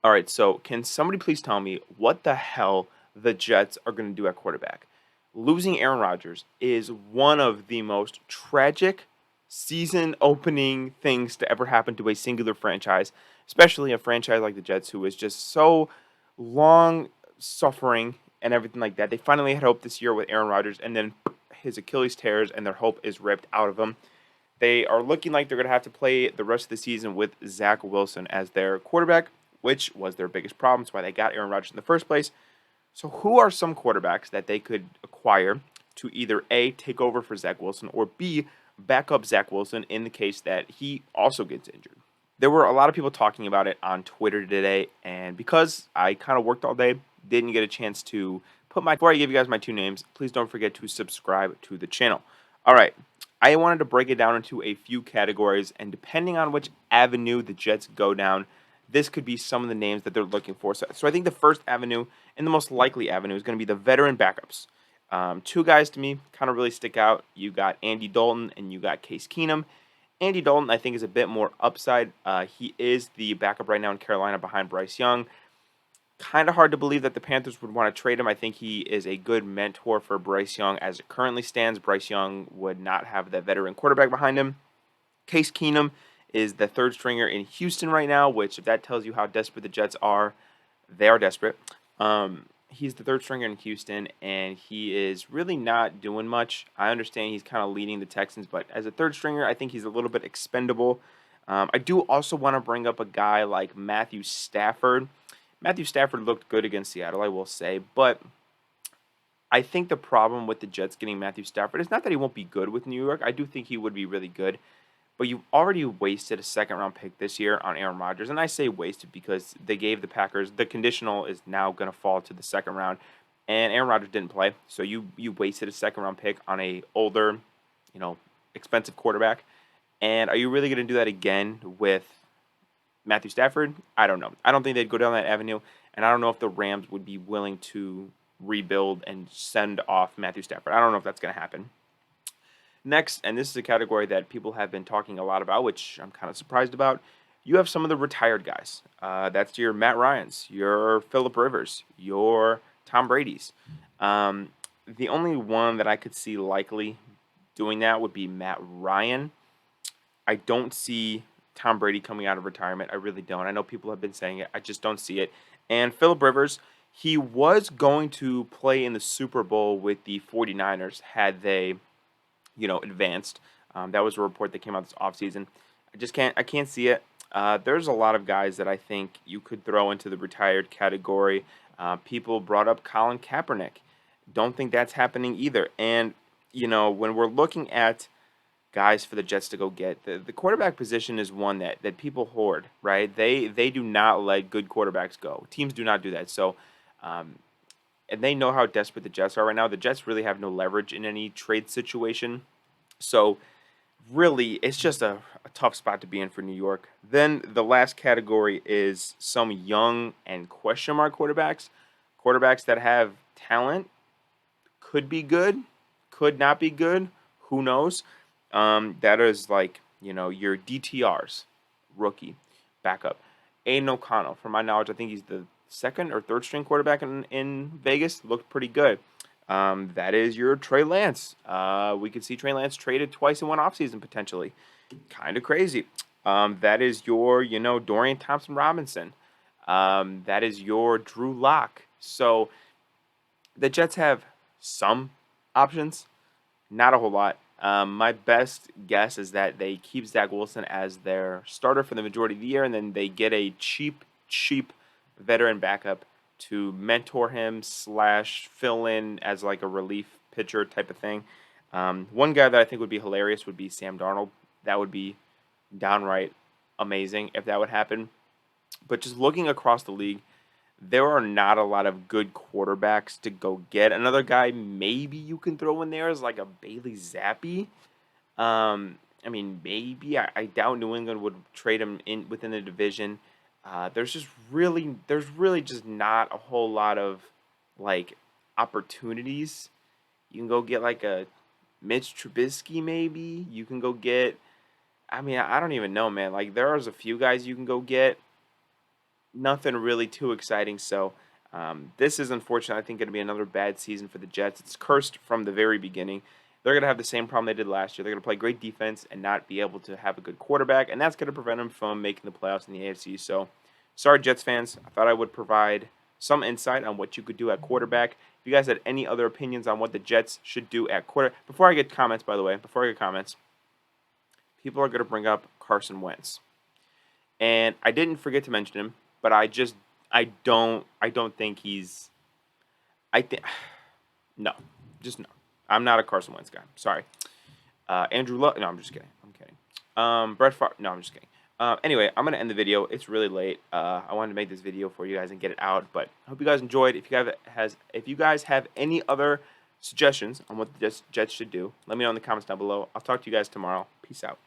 All right, so can somebody please tell me what the hell the Jets are going to do at quarterback? Losing Aaron Rodgers is one of the most tragic season opening things to ever happen to a singular franchise, especially a franchise like the Jets, who is just so long suffering and everything like that. They finally had hope this year with Aaron Rodgers, and then his Achilles tears, and their hope is ripped out of them. They are looking like they're going to have to play the rest of the season with Zach Wilson as their quarterback, which was their biggest problem. That's why they got Aaron Rodgers in the first place. So, who are some quarterbacks that they could acquire to either A, take over for Zach Wilson, or B, back up Zach Wilson in the case that he also gets injured? There were a lot of people talking about it on Twitter today, and because I kind of worked all day, didn't get a chance to put my. Before I give you guys my two names, please don't forget to subscribe to the channel. All right, I wanted to break it down into a few categories, and depending on which avenue the Jets go down, this could be some of the names that they're looking for. So I think the first avenue and the most likely avenue is going to be the veteran backups. Two guys to me kind of really stick out. You got Andy Dalton and you got Case Keenum. Andy Dalton, I think, is a bit more upside. He is the backup right now in Carolina behind Bryce Young. Kind of hard to believe that the Panthers would want to trade him. I think he is a good mentor for Bryce Young as it currently stands. Bryce Young would not have the veteran quarterback behind him. Case Keenum is the third stringer in Houston right now, which, if that tells you how desperate the Jets are, they are desperate. He's the third stringer in Houston, and he is really not doing much. I understand he's kind of leading the Texans, but as a third stringer, I think he's a little bit expendable. I do also want to bring up a guy like Matthew Stafford. Matthew Stafford looked good against Seattle, I will say, but I think the problem with the Jets getting Matthew Stafford is not that he won't be good with New York. I do think he would be really good. But you've already wasted a second round pick this year on Aaron Rodgers. And I say wasted because they gave the Packers the conditional is now going to fall to the second round. And Aaron Rodgers didn't play. So you wasted a second round pick on a older, expensive quarterback. And are you really going to do that again with Matthew Stafford? I don't know. I don't think they'd go down that avenue. And I don't know if the Rams would be willing to rebuild and send off Matthew Stafford. I don't know if that's going to happen. Next, and this is a category that people have been talking a lot about, which I'm kind of surprised about. You have some of the retired guys. That's your Matt Ryans, your Philip Rivers, your Tom Brady's. The only one that I could see likely doing that would be Matt Ryan. I don't see Tom Brady coming out of retirement. I really don't. I know people have been saying it. I just don't see it. And Philip Rivers, he was going to play in the Super Bowl with the 49ers had they advanced. That was a report that came out this offseason. I can't see it. There's a lot of guys that I think you could throw into the retired category. People brought up Colin Kaepernick. Don't think that's happening either. And, when we're looking at guys for the Jets to go get, the quarterback position is one that people hoard, right? They do not let good quarterbacks go. Teams do not do that. So, and they know how desperate the Jets are right now. The Jets really have no leverage in any trade situation. So, really, it's just a tough spot to be in for New York. Then the last category is some young and question mark quarterbacks. Quarterbacks that have talent, could be good, could not be good. Who knows? That is like, your DTRs, rookie, backup. Aiden O'Connell, from my knowledge, I think he's the second or third string quarterback in Vegas. Looked pretty good. That is your Trey Lance. We could see Trey Lance traded twice in one offseason potentially. Kind of crazy. That is your, Dorian Thompson Robinson. That is your Drew Lock. So the Jets have some options, not a whole lot. My best guess is that they keep Zach Wilson as their starter for the majority of the year, and then they get a cheap veteran backup to mentor him slash fill in as like a relief pitcher type of thing. One guy that I think would be hilarious would be Sam Darnold. That would be downright amazing if that would happen. But just looking across the league, there are not a lot of good quarterbacks to go get. Another guy maybe you can throw in there is like a Bailey Zappi. Maybe I doubt New England would trade him in within the division. There's really just not a whole lot of like opportunities. You can go get like a Mitch Trubisky, maybe. You can go get. I don't even know, man. Like there's a few guys you can go get. nothing really too exciting. So this is unfortunately, I think, going to be another bad season for the Jets. It's cursed from the very beginning. They're going to have the same problem they did last year. They're going to play great defense and not be able to have a good quarterback, and that's going to prevent them from making the playoffs in the AFC. So, sorry, Jets fans. I thought I would provide some insight on what you could do at quarterback. If you guys had any other opinions on what the Jets should do at quarter, before I get comments, by the way, before I get comments, people are going to bring up Carson Wentz, and I didn't forget to mention him, but I don't think he's. I think no, just no. I'm not a Carson Wentz guy. Sorry. Andrew Luck. No, I'm just kidding. I'm kidding. Brett Favre. No, I'm just kidding. Anyway, I'm gonna end the video. It's really late. I wanted to make this video for you guys and get it out, but I hope you guys enjoyed. If you guys have any other suggestions on what the Jets should do, let me know in the comments down below. I'll talk to you guys tomorrow. Peace out.